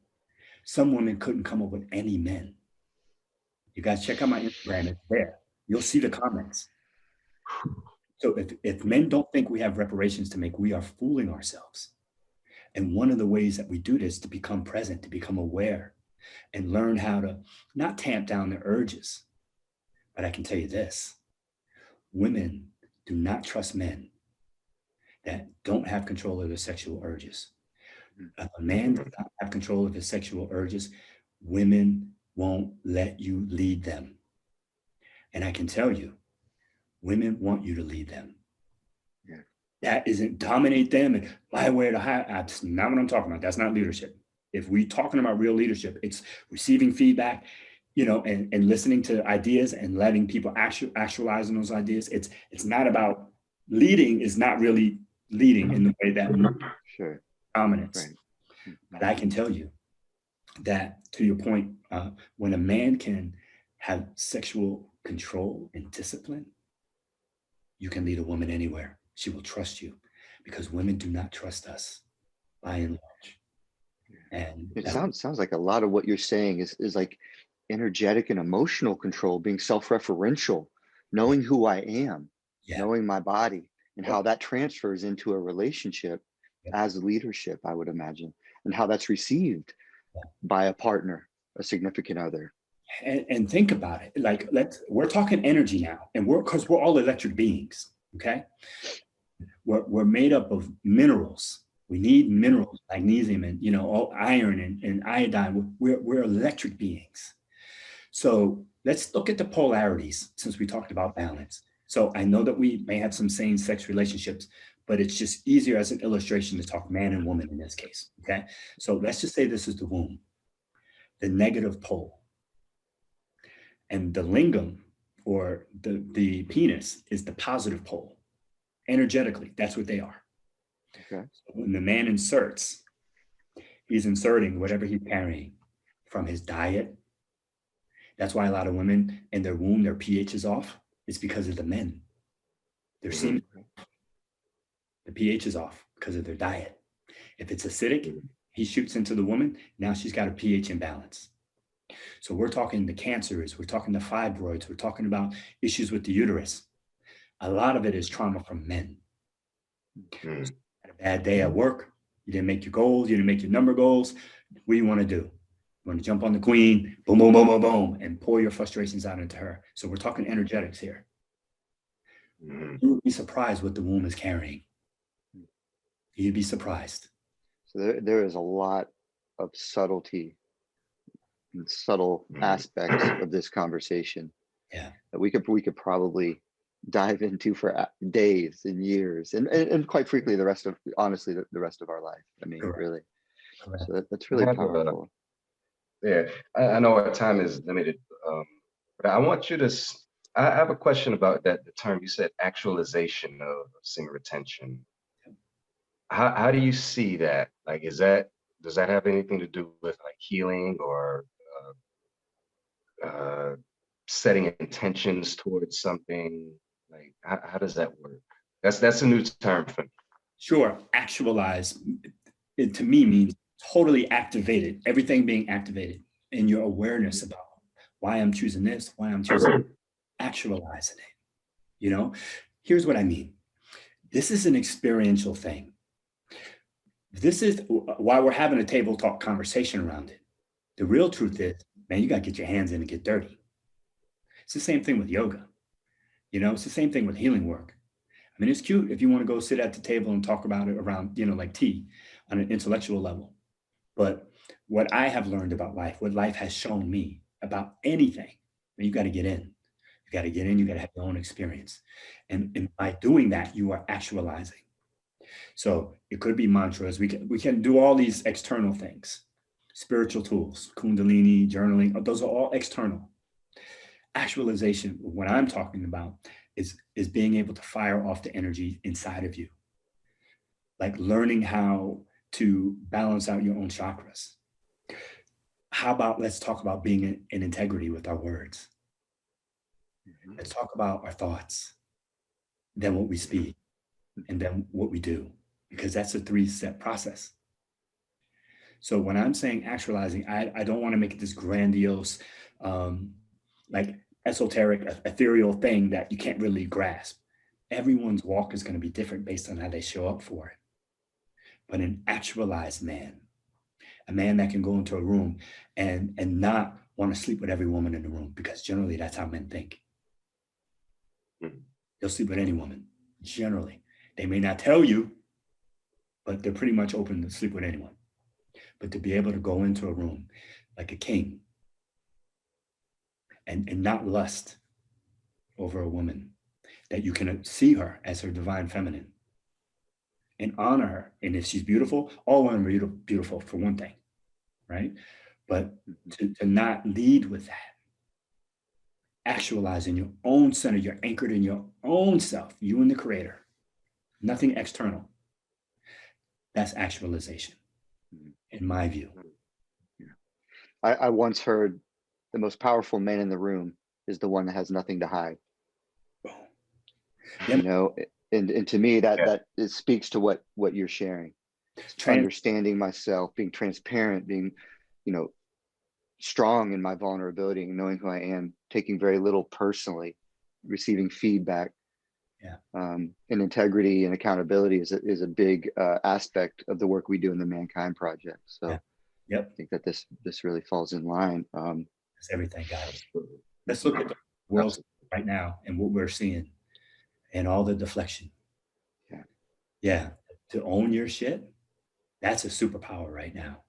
Some women couldn't come up with any men. You guys check out my Instagram, it's there. You'll see the comments. So if men don't think we have reparations to make, we are fooling ourselves. And one of the ways that we do this, to become present, to become aware, and learn how to not tamp down the urges. But I can tell you this, women do not trust men that don't have control of their sexual urges. If a man does not have control of his sexual urges, women won't let you lead them. And I can tell you, women want you to lead them. Yeah. That isn't dominate them and lie way to high. That's not what I'm talking about. That's not leadership. If we're talking about real leadership, it's receiving feedback, and listening to ideas and letting people actualizing those ideas. It's not about leading, is not really leading in the way that dominance. Right. But I can tell you that, to your point, when a man can have sexual control and discipline, you can lead a woman anywhere. She will trust you, because women do not trust us by and large. And it sounds like a lot of what you're saying is like energetic and emotional control, being self-referential, knowing who I am, knowing my body, and how that transfers into a relationship as leadership, I would imagine, and how that's received by a partner, a significant other. And think about it. Like, we're talking energy now, and because we're all electric beings, okay? We're made up of minerals. We need minerals, magnesium, and all iron and iodine. We're electric beings. So let's look at the polarities, since we talked about balance. So I know that we may have some same-sex relationships, but it's just easier as an illustration to talk man and woman in this case, okay? So let's just say this is the womb, the negative pole. And the lingam, or the penis, is the positive pole. Energetically, that's what they are. Okay. So when the man inserts, he's inserting whatever he's carrying from his diet. That's why a lot of women in their womb, their pH is off. It's because of the men. Their semen, the pH is off because of their diet. If it's acidic, he shoots into the woman. Now she's got a pH imbalance. So we're talking the cancers, we're talking the fibroids, we're talking about issues with the uterus. A lot of it is trauma from men. Had a bad day at work, you didn't make your goals, you didn't make your number goals. What do you want to do? You want to jump on the queen, boom, boom, boom, boom, boom, and pour your frustrations out into her. So we're talking energetics here. You would be surprised what the womb is carrying. You'd be surprised. So there is a lot of subtlety and subtle aspects of this conversation that we could probably dive into for days and years, and quite frequently the rest of our life. I mean, Correct. Really. Correct. So that's really powerful. I know our time is limited, but I want you to. I have a question about the term you said, actualization of semen retention. How do you see that? Like, does that have anything to do with like healing or setting intentions towards something? Like, how does that work? That's a new term for me. Sure, actualize, it to me means totally activated, everything being activated in your awareness about why I'm choosing this, why I'm choosing actualizing it. You know, here's what I mean. This is an experiential thing. This is why we're having a table talk conversation around it. The real truth is, man, you got to get your hands in and get dirty. It's the same thing with yoga. You know, it's the same thing with healing work. I mean, it's cute if you want to go sit at the table and talk about it around, you know, like tea on an intellectual level. But what I have learned about life, what life has shown me about anything, you got to get in. You got to get in, you got to have your own experience. And by doing that, you are actualizing. So it could be mantras. We can do all these external things, spiritual tools, Kundalini, journaling, those are all external. Actualization, what I'm talking about is being able to fire off the energy inside of you. Like learning how to balance out your own chakras. How about, let's talk about being in integrity with our words. Let's talk about our thoughts, then what we speak, and then what we do, because that's a 3-step process. So when I'm saying actualizing, I don't want to make it this grandiose, like esoteric, ethereal thing that you can't really grasp. Everyone's walk is going to be different based on how they show up for it. But an actualized man, a man that can go into a room and not want to sleep with every woman in the room, because generally that's how men think. They'll sleep with any woman, generally. They may not tell you, but they're pretty much open to sleep with anyone. But to be able to go into a room like a king and not lust over a woman, that you can see her as her divine feminine and honor her. And if she's beautiful, all women are beautiful for one thing, right? But to not lead with that, actualize in your own center, you're anchored in your own self, you and the creator, nothing external. That's actualization, in my view. I once heard the most powerful man in the room is the one that has nothing to hide. Yeah. You know, and to me that it speaks to what you're sharing. Understanding myself, being transparent, being, you know, strong in my vulnerability and knowing who I am, taking very little personally, receiving feedback. Yeah. And integrity and accountability is a big aspect of the work we do in the Mankind Project. So yeah. Yep. I think that this really falls in line. That's everything, guys. Let's look at the world right now and what we're seeing and all the deflection. Yeah. To own your shit, that's a superpower right now.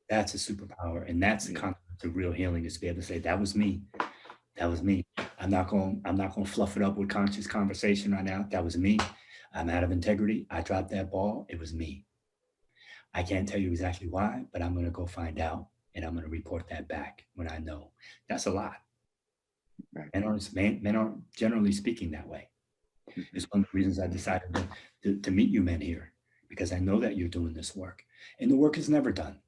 That's a superpower. And that's the concept of real healing, is to be able to say, that was me. That was me. I'm not going to fluff it up with conscious conversation right now. That was me. I'm out of integrity. I dropped that ball. It was me. I can't tell you exactly why, but I'm going to go find out, and I'm going to report that back when I know. That's a lot. Right. Men aren't generally speaking that way. It's one of the reasons I decided to meet you men here, because I know that you're doing this work, and the work is never done,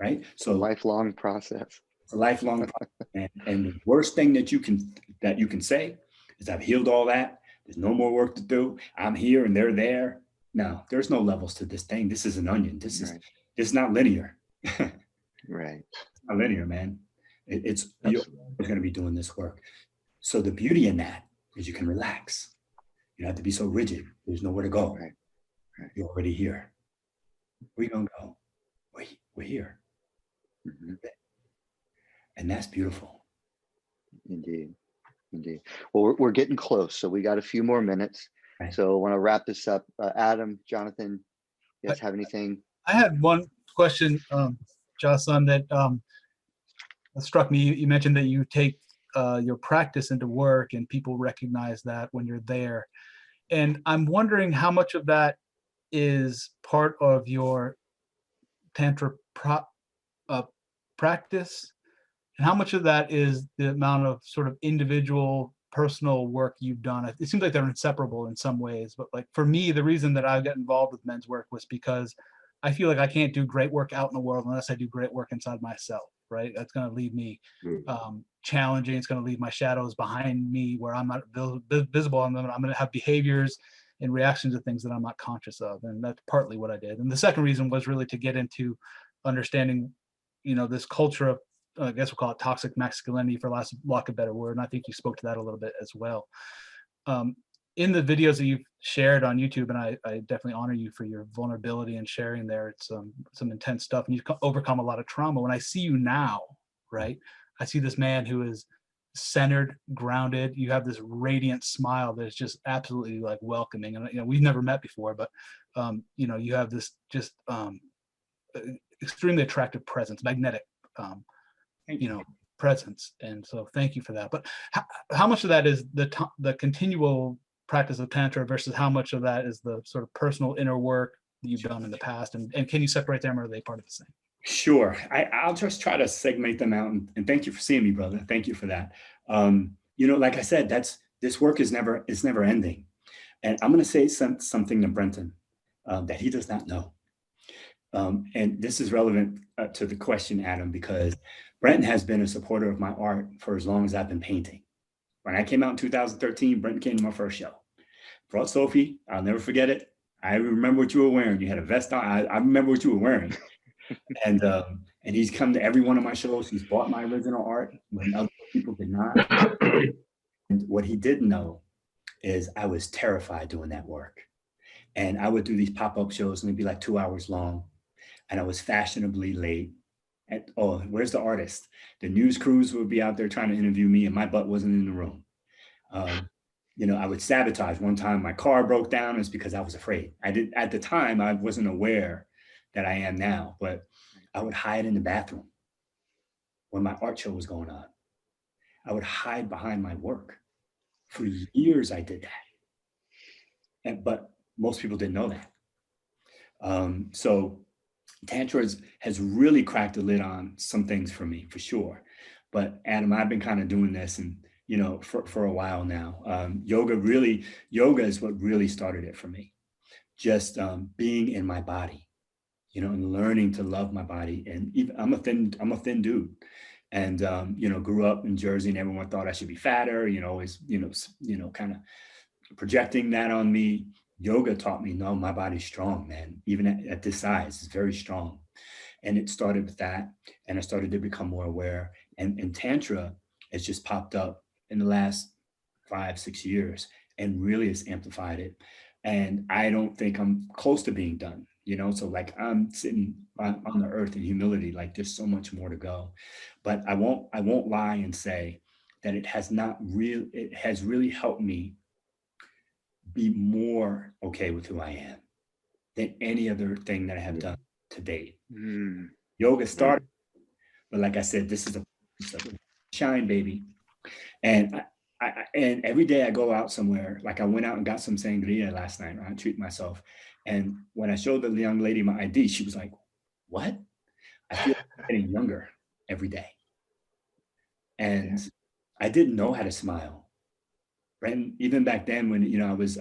right? So lifelong process. It's a lifelong process, and the worst thing that you can say is, I've healed all that. There's no more work to do. I'm here and they're there. No, there's no levels to this thing. This is an onion. This is not linear. Right. It's not linear, man. You're going to be doing this work. So the beauty in that is you can relax. You don't have to be so rigid. There's nowhere to go. Right. You're already here. Where are you going to go? We're here. And that's beautiful. Indeed. Well, we're getting close, so we got a few more minutes. Right. So I want to wrap this up. Adam, Jonathan, you guys have anything? I had one question, JahSun, that struck me. You mentioned that you take your practice into work, and people recognize that when you're there. And I'm wondering how much of that is part of your Tantra practice, and how much of that is the amount of sort of individual personal work you've done. It seems like they're inseparable in some ways, but like for me, the reason that I got involved with men's work was because I feel like I can't do great work out in the world unless I do great work inside myself, right? That's going to leave me Mm. challenging. It's going to leave my shadows behind me where I'm not visible, and then I'm going to have behaviors and reactions to things that I'm not conscious of. And that's partly what I did. And the second reason was really to get into understanding, this culture of, I guess we'll call it toxic masculinity, for lack of a better word. And I think you spoke to that a little bit as well. In the videos that you've shared on YouTube, and I definitely honor you for your vulnerability and sharing there. It's some intense stuff, and you've overcome a lot of trauma. When I see you now, right, I see this man who is centered, grounded. You have this radiant smile that is just absolutely like welcoming. And we've never met before, but you have this just extremely attractive presence, magnetic, presence. And so thank you for that. But how much of that is the continual practice of Tantra versus how much of that is the sort of personal inner work that you've done in the past? And can you separate them, or are they part of the same? Sure. I'll just try to segment them out. And thank you for seeing me, brother. Thank you for that. Like I said, this work is never ending. And I'm going to say something to Brenton that he does not know. And this is relevant to the question, Adam, because Brenton has been a supporter of my art for as long as I've been painting. When I came out in 2013, Brenton came to my first show. Brought Sophie. I'll never forget it. I remember what you were wearing. You had a vest on. I remember what you were wearing. And he's come to every one of my shows. He's bought my original art when other people did not. And what he didn't know is I was terrified doing that work. And I would do these pop-up shows, and they'd be like 2 hours long. And I was fashionably late. And, where's the artist? The news crews would be out there trying to interview me, and my butt wasn't in the room. I would sabotage. One time my car broke down. It's because I was afraid. At the time, I wasn't aware that I am now, but I would hide in the bathroom when my art show was going on. I would hide behind my work. For years, I did that. But most people didn't know that. So Tantra has really cracked the lid on some things for me, for sure. But Adam, I've been kind of doing this and for a while now. Yoga is what really started it for me. Just being in my body, and learning to love my body. And even I'm a thin dude, and grew up in Jersey, and everyone thought I should be fatter. Always kind of projecting that on me. Yoga taught me, no, my body's strong, man. Even at this size, it's very strong. And it started with that. And I started to become more aware. And Tantra has just popped up in the last 5-6 years and really has amplified it. And I don't think I'm close to being done, so like I'm sitting on the earth in humility, like there's so much more to go. But I won't lie and say that it has really helped me be more okay with who I am than any other thing that I have done to date. Yoga started, but like I said, this is a shine, baby. And and every day I go out somewhere, like I went out and got some sangria last night, right? I treat myself. And when I showed the young lady my ID, she was like, what? I feel like I'm getting younger every day. And I didn't know how to smile. Right? Even back then when, I was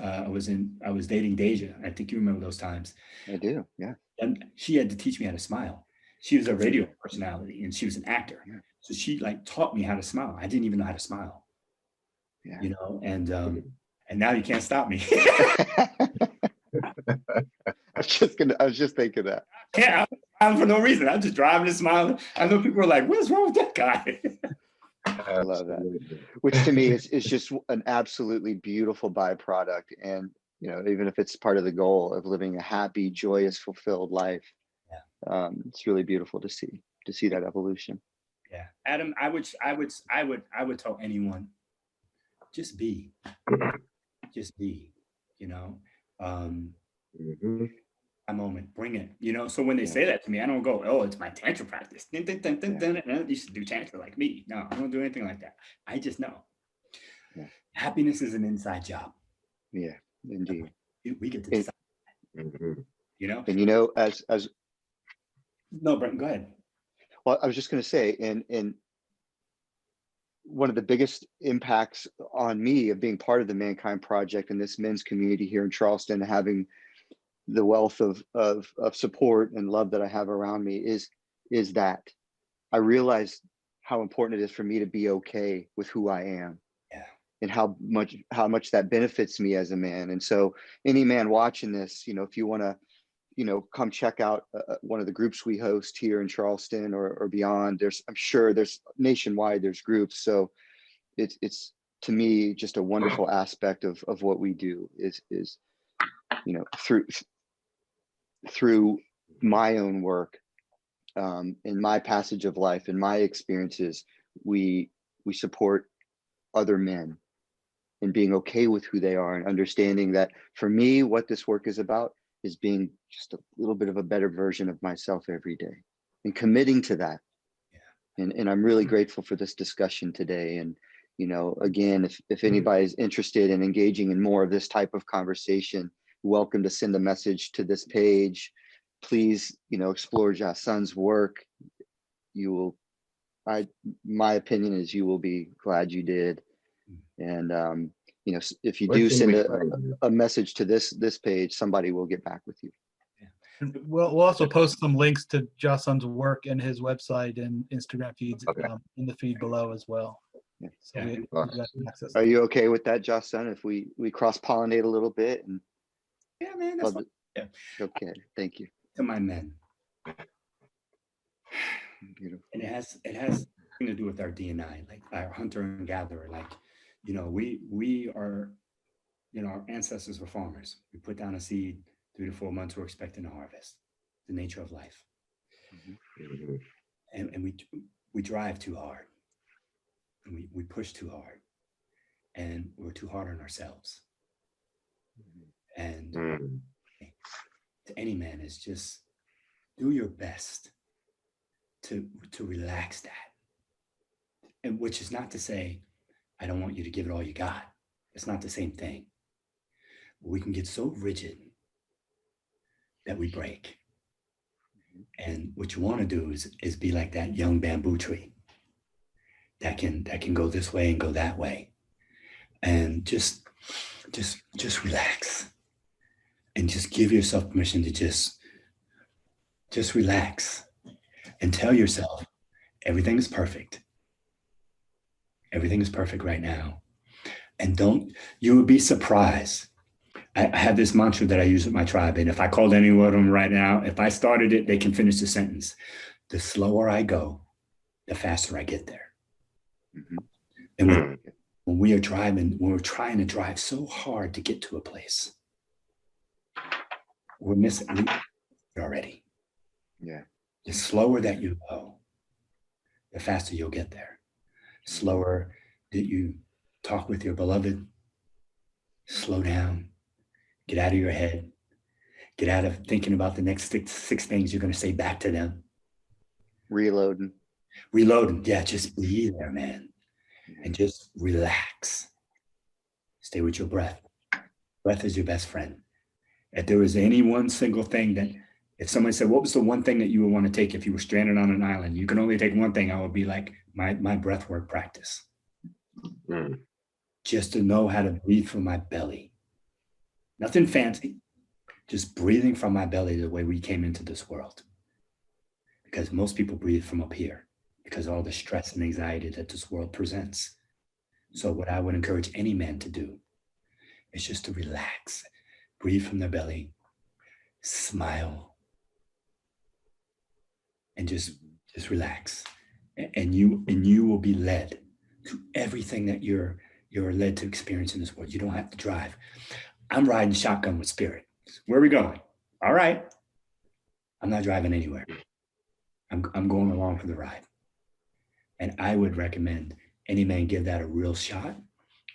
dating Deja. I think you remember those times. I do, yeah. And she had to teach me how to smile. She was a radio personality and she was an actor. Yeah. So she taught me how to smile. I didn't even know how to smile. Yeah. And now you can't stop me. I was just thinking that. Yeah, I'm for no reason. I'm just driving and smiling. I know people are like, what's wrong with that guy? I love that. Which to me is just an absolutely beautiful byproduct. And, even if it's part of the goal of living a happy, joyous, fulfilled life, it's really beautiful to see that evolution. Yeah. Adam, I would tell anyone, just be, a moment, bring it, so when they say that to me, I don't go, oh, it's my Tantra practice. You should do Tantra like me. No, I don't do anything like that. I just know. Yeah. Happiness is an inside job. Yeah, indeed. We get to decide. And as no, Brenton, go ahead. Well, I was just going to say, in one of the biggest impacts on me of being part of the Mankind Project and this men's community here in Charleston, having the wealth of support and love that I have around me is that I realized how important it is for me to be okay with who I am. Yeah. And how much that benefits me as a man. And so any man watching this, if you want to, come check out one of the groups we host here in Charleston or beyond. I'm sure there's nationwide, there's groups. So it's to me just a wonderful aspect of what we do is through my own work, in my passage of life, in my experiences, we support other men and being okay with who they are, and understanding that for me, what this work is about is being just a little bit of a better version of myself every day, and committing to that. Yeah. And I'm really grateful for this discussion today. And, again, if anybody's interested in engaging in more of this type of conversation, welcome to send a message to this page. Please, explore JahSun's work. My opinion is you will be glad you did. And if you do send a message to this page, somebody will get back with you. And we'll also post some links to JahSun's work and his website and Instagram feeds in the feed below as well. Yeah. So we got access. Are you okay with that, JahSun? If we cross-pollinate a little bit? And yeah, man, that's fine. Yeah. Okay, thank you. To my men. Beautiful. And it has something to do with our DNA, like our hunter and gatherer. Like, we are, our ancestors were farmers. We put down a seed, 3 to 4 months, we're expecting a harvest. The nature of life. Mm-hmm. And we drive too hard. And we push too hard. And we're too hard on ourselves. And to any man is just do your best to relax that. And which is not to say, I don't want you to give it all you got. It's not the same thing. We can get so rigid that we break. And what you want to do is be like that young bamboo tree that can go this way and go that way. And just relax. And just give yourself permission to just relax and tell yourself everything is perfect. Everything is perfect right now. And you would be surprised. I have this mantra that I use with my tribe. And if I called any one of them right now, if I started it, they can finish the sentence. The slower I go, the faster I get there. Mm-hmm. And when we're trying to drive so hard to get to a place, we're missing already. Yeah. The slower that you go, the faster you'll get there. Slower that you talk with your beloved, slow down, get out of your head, get out of thinking about the next six things you're going to say back to them. Reloading. Yeah, just be there, man. And just relax. Stay with your breath. Breath is your best friend. If there was any one single thing that, if someone said, what was the one thing that you would want to take if you were stranded on an island? You can only take one thing. I would be like, my breath work practice. Just to know how to breathe from my belly. Nothing fancy, just breathing from my belly the way we came into this world. Because most people breathe from up here because of all the stress and anxiety that this world presents. So what I would encourage any man to do is just to relax, breathe from their belly, smile, and just relax. And you will be led to everything that you're led to experience in this world. You don't have to drive. I'm riding shotgun with spirit. Where are we going? All right. I'm not driving anywhere. I'm going along for the ride. And I would recommend any man give that a real shot.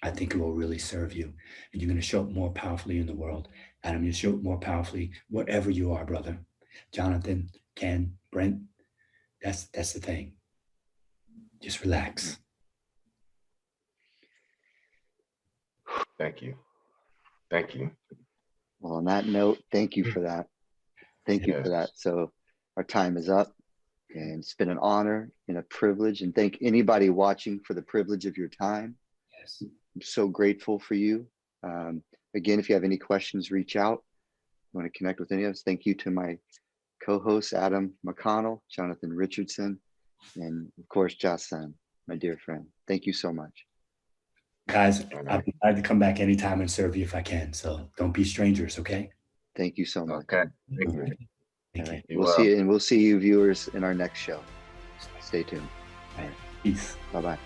I think it will really serve you. And you're going to show up more powerfully in the world. Adam, you show up more powerfully wherever you are, brother. Jonathan, Ken, Brent, that's the thing. Just relax. Thank you. Well, on that note, thank you for that. Thank you for that. So our time is up, and it's been an honor and a privilege. And thank anybody watching for the privilege of your time. Yes. I'm so grateful for you. Again, if you have any questions, reach out. You want to connect with any of us. Thank you to my co-hosts, Adam McConnell, Jonathan Richardson, And of course, JahSun, my dear friend. Thank you so much. Guys, I'd be glad to come back anytime and serve you if I can. So don't be strangers, okay? Thank you so much. Okay. Thank All you. right. Thank All you. right. You We'll see you, and we'll see you viewers in our next show. Stay tuned. All right. Peace. Bye-bye.